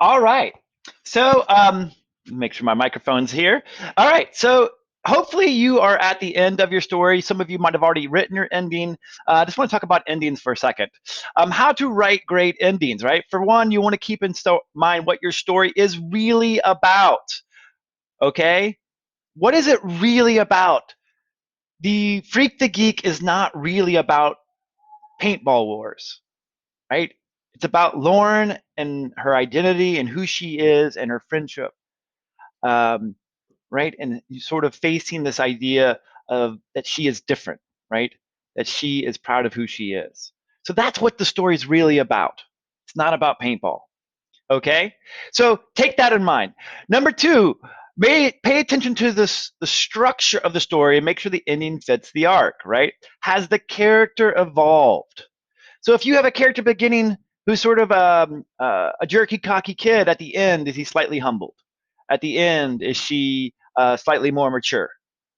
All right. So, make sure my microphone's here. All right. So, hopefully, you are at the end of your story. Some of you might have already written your ending. I just want to talk about endings for a second. How to write great endings, right? For one, you want to keep in mind what your story is really about. Okay. What is it really about? The Freak the Geek is not really about paintball wars, right? It's about Lauren and her identity and who she is and her friendship, um, right? And sort of facing this idea of that she is different, right? That she is proud of who she is. So that's what the story is really about. It's not about paintball. Okay, so take that in mind. Number two, pay attention to the structure of the story and make sure the ending fits the arc, right? Has the character evolved? So if you have a character beginning who's sort of a jerky, cocky kid, at the end, is he slightly humbled? At the end, is she slightly more mature,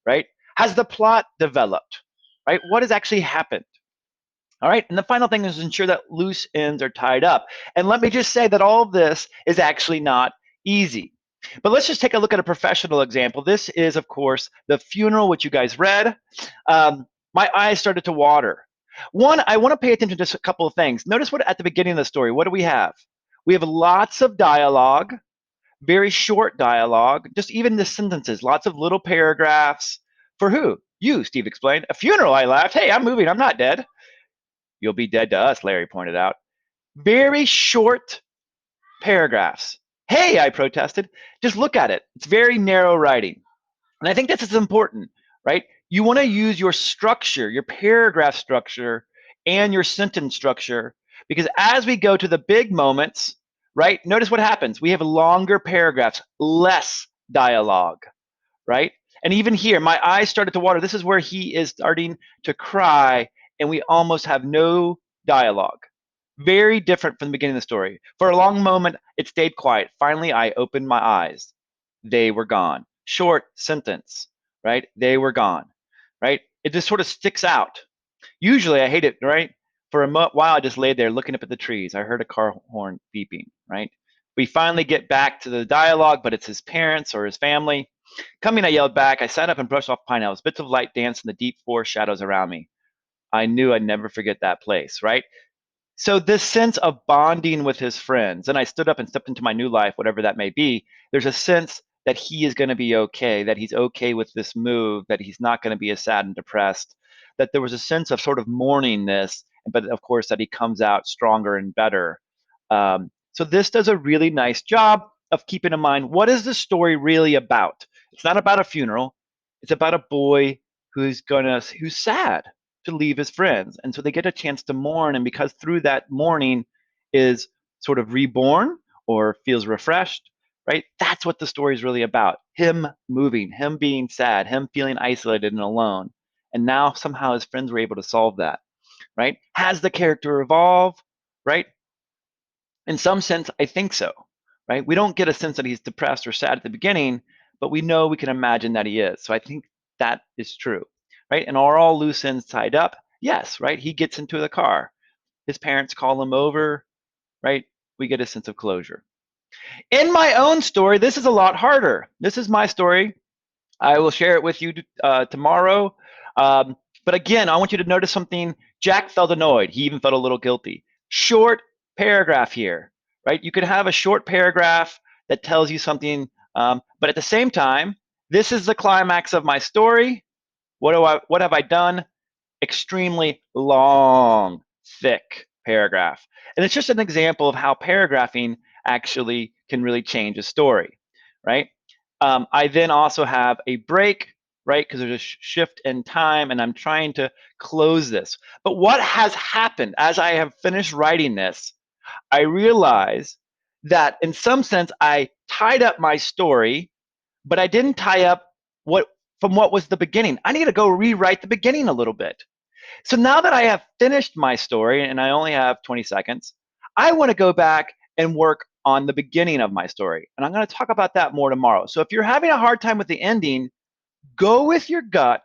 right? Has the plot developed, right? What has actually happened? All right, and the final thing is ensure that loose ends are tied up. And let me just say that all of this is actually not easy. But let's just take a look at a professional example. This is, of course, the funeral, which you guys read. My eyes started to water. One, I want to pay attention to just a couple of things. Notice what at the beginning of the story, what do we have? We have lots of dialogue, very short dialogue, just even the sentences, lots of little paragraphs. For who? You, Steve explained. A funeral, I laughed. Hey, I'm moving. I'm not dead. You'll be dead to us, Larry pointed out. Very short paragraphs. Hey, I protested. Just look at it. It's very narrow writing. And I think this is important, right? You want to use your structure, your paragraph structure, and your sentence structure, because as we go to the big moments, right, notice what happens. We have longer paragraphs, less dialogue, right? And even here, my eyes started to water. This is where he is starting to cry, and we almost have no dialogue. Very different from the beginning of the story. For a long moment, it stayed quiet. Finally, I opened my eyes. They were gone. Short sentence, right? They were gone, right? It just sort of sticks out. Usually, I hate it, right? For a while, I just laid there looking up at the trees. I heard a car horn beeping, right? We finally get back to the dialogue, but it's his parents or his family. Coming, I yelled back. I sat up and brushed off pine needles. Bits of light danced in the deep forest shadows around me. I knew I'd never forget that place, right? So this sense of bonding with his friends, and I stood up and stepped into my new life, whatever that may be. There's a sense that he is going to be okay, that he's okay with this move, that he's not going to be as sad and depressed, that there was a sense of sort of mourning this, but of course that he comes out stronger and better. So this does a really nice job of keeping in mind, what is the story really about? It's not about a funeral. It's about a boy who's sad to leave his friends. And so they get a chance to mourn. And because through that mourning is sort of reborn or feels refreshed, right? That's what the story is really about. Him moving, him being sad, him feeling isolated and alone. And now somehow his friends were able to solve that, right? Has the character evolved, right? In some sense, I think so, right? We don't get a sense that he's depressed or sad at the beginning, but we know we can imagine that he is. So I think that is true, right? And are all loose ends tied up? Yes, right? He gets into the car. His parents call him over, right? We get a sense of closure. In my own story, this is a lot harder. This is my story. I will share it with you tomorrow. But again, I want you to notice something. Jack felt annoyed. He even felt a little guilty. Short paragraph here, right? You could have a short paragraph that tells you something, but at the same time, this is the climax of my story. What have I done? Extremely long, thick paragraph. And it's just an example of how paragraphing actually can really change a story, right? I then also have a break, right? Because there's a shift in time and I'm trying to close this. But what has happened as I have finished writing this, I realize that in some sense I tied up my story, but I didn't tie up what from what was the beginning. I need to go rewrite the beginning a little bit. So now that I have finished my story and I only have 20 seconds, I want to go back and work on the beginning of my story. And I'm going to talk about that more tomorrow. So if you're having a hard time with the ending, go with your gut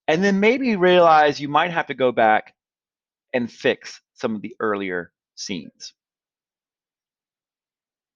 and then maybe realize you might have to go back and fix some of the earlier scenes.